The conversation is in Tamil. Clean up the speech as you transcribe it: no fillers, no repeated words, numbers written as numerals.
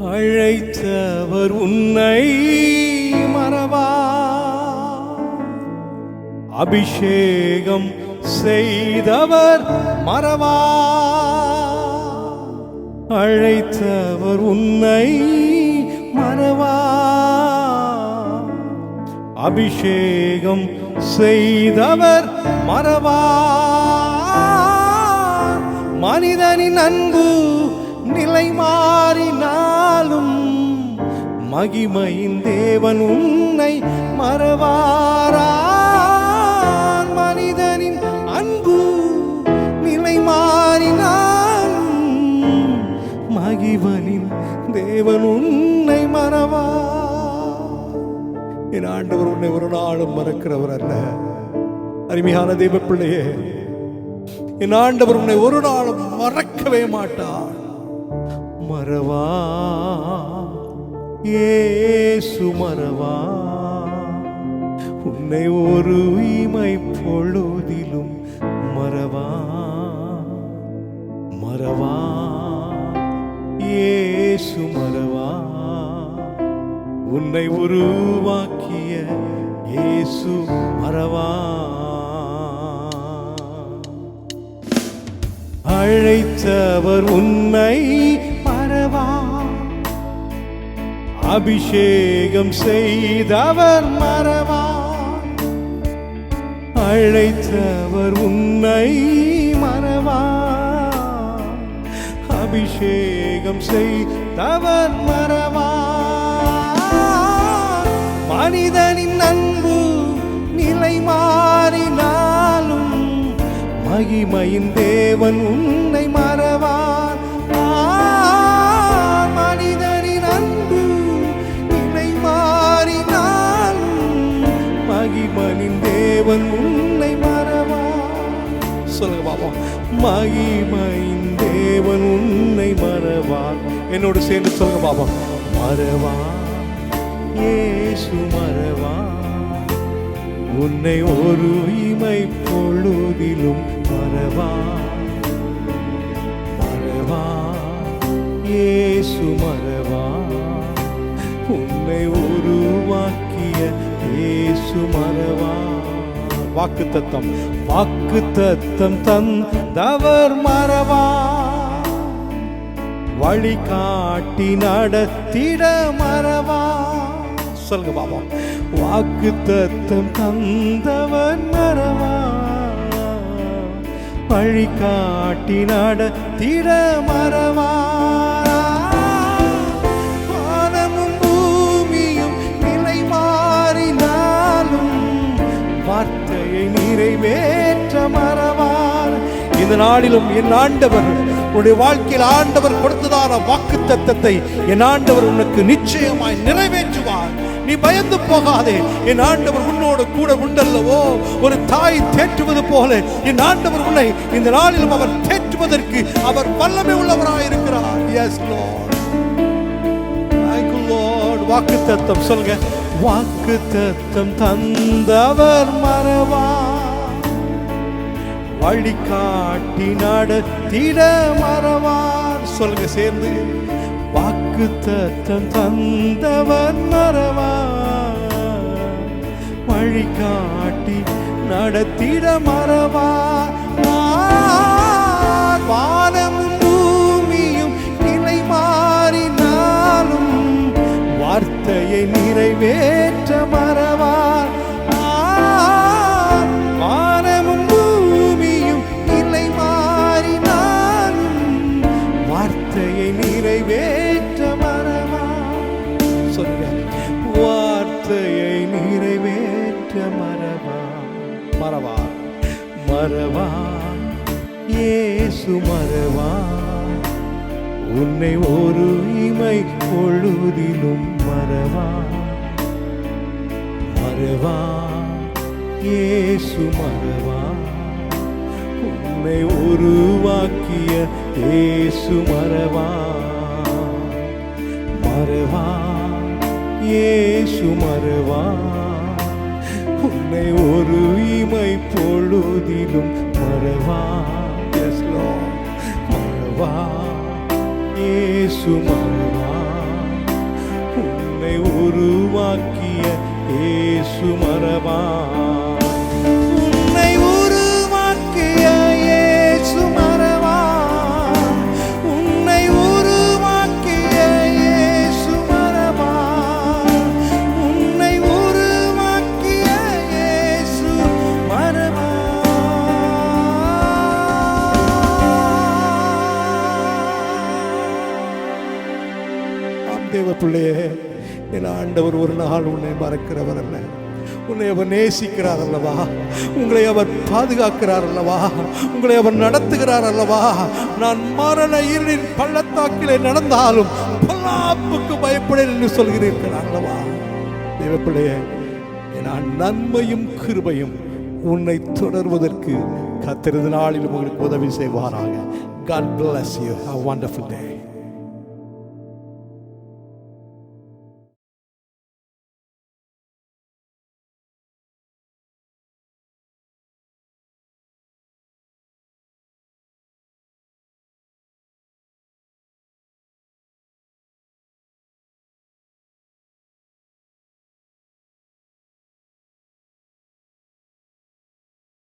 அழைத்தவர் உன்னை மறவா, அபிஷேகம் செய்தவர் மறவா. அழைத்தவர் உன்னை மறவா, அபிஷேகம் செய்தவர் மறவா. மனிதனின் அன்பு நிலை மாறினாலும் மகிமையின் தேவன் உன்னை மறவாரா. மனிதனின் அன்பு நிலை மாறினாலும் மகிமையின் தேவன் உன்னை மறவா. என் ஆண்டவர் உன்னை ஒரு நாளும் மறக்கிறவர் அல்ல. அருமையான தேவ பிள்ளையே, என் ஆண்டவர் உன்னை ஒரு நாளும் மறக்கவே மாட்டார். மறவா, இயேசு மறவா, உன்னை ஒரு இமை பொழுதிலும் மறவா. மறவா, இயேசு மறவா, உன்னை உருவாக்கிய இயேசு மறவா. அழைத்தவர் உன்னை மறவா, அபிஷேகம் செய்தவர் மறவா. அழைத்தவர் உன்னை மறவா, அபிஷேகம் செய்தவர் மறவா. மனிதனின் அன்பு நிலை மாறினாலும் மகிமையின் தேவன் உன்னை மறவார். மனிதனின் அன்பு நிலை மாறினாலும் மகிமையின் தேவன் உன்னை மறவார். சொல்லுங்க பாப்பா, மகிமையின் தேவன் உன்னை மறவார். என்னோடு சேர்ந்து சொல்லுங்க பாப்பா, மறவா, இயேசு மறவா, உன்னை ஒரு இமை பொழுதிலும் மறவா. மறவா, இயேசு மறவா, உன்னை உருவாக்கிய இயேசு மறவா. வாக்குத்தத்தம், வாக்குத்தத்தம் தந்தவர் மறவா, வழிகாட்டி நடத்திட மறவா. சொல்லுங்க பாபா, வாக்குத்தத்தம் தந்தவர் மறவா, வழிகாட்டி நடத்திட மறவா. வானமும் பூமியும் நிலை மாறினாலும் வார்த்தையை நிறைவேற்ற மறவார். இந்த நாளிலும் என் ஆண்டவர் உன்னுடைய வாழ்க்கையில் ஆண்டவர் கொடுத்ததான வாக்குத்தத்தத்தை என் ஆண்டவர் உனக்கு நிச்சயமாய் நிறைவேற்றுவார். நீ பயந்து போகாதே, என் ஆண்டவர் உன்னோடு கூட உண்டல்லவோ. ஒரு தாய் தேற்றுவது போல என் ஆண்டவர் உன்னை இந்த நாளிலும் அவர் தேற்றுவதற்கு அவர் வல்லமை உள்ளவராயிருக்கிறார். Yes Lord, thank you Lord. வாக்குத்தத்தம் சொல்லுங்க, வாக்குத்தத்தம் தந்தவர் மறவா, வழிகாட்டி நடத்திட மறவார். சொல்லுங்க சேர்ந்து, வாக்குத்தத்தம் தந்தவர் மறவா, வழிகாட்டி நடத்திட மறவா. வானமும் பூமியும் நிலை மாறினாலும் வார்த்தையை நிறைவேற்ற மறவார். வானமும் பூமியும் நிலை மாறினாலும் வார்த்தையை நிறைவேற்ற மறவார். சொல்லுங்க, வார்த்தையை நிறைவேற்ற மறவார். மறவார், மறவார், இயேசு மறவார், உன்னை ஒரு இமை பொழுதிலும் மறவார். மறவார், இயேசு மறவார், உன்னை உருவாக்கிய இயேசு மறவார். மறவார், இயேசு மறவார், உன்னை ஒரு இமை பொழுதிலும் மறவார். எஸ் லார்ட், மறவார், இயேசு மறவார், உருவாக்கிய இயேசு மரபா, உன்னை உருவாக்கிய இயேசு மரபா, உன்னை உருவாக்கிய இயேசு மரபா, உன்னை உருவாக்கிய இயேசு மரபா. தேவ பிள்ளையே, என் ஆண்டவர் ஒரு நாள் உன்னை மறக்கிறவர் அல்ல. உன்னை அவர் நேசிக்கிறார் அல்லவா, உங்களை அவர் பாதுகாக்கிறார் அல்லவா, உங்களை அவர் நடத்துகிறார் அல்லவா. நான் மரண இருளின் பள்ளத்தாக்கிலே நடந்தாலும் பொல்லாப்புக்கு பயப்படேன் என்று சொல்கிறீர்கள் அல்லவா. தேவ பிள்ளையே, நான் நன்மையும் கிருபையும் உன்னை தொடர்வதற்கு கர்த்தர் இந்த நாளில் உங்களுக்கு உதவி செய்வாராக. God bless you. Have a wonderful day.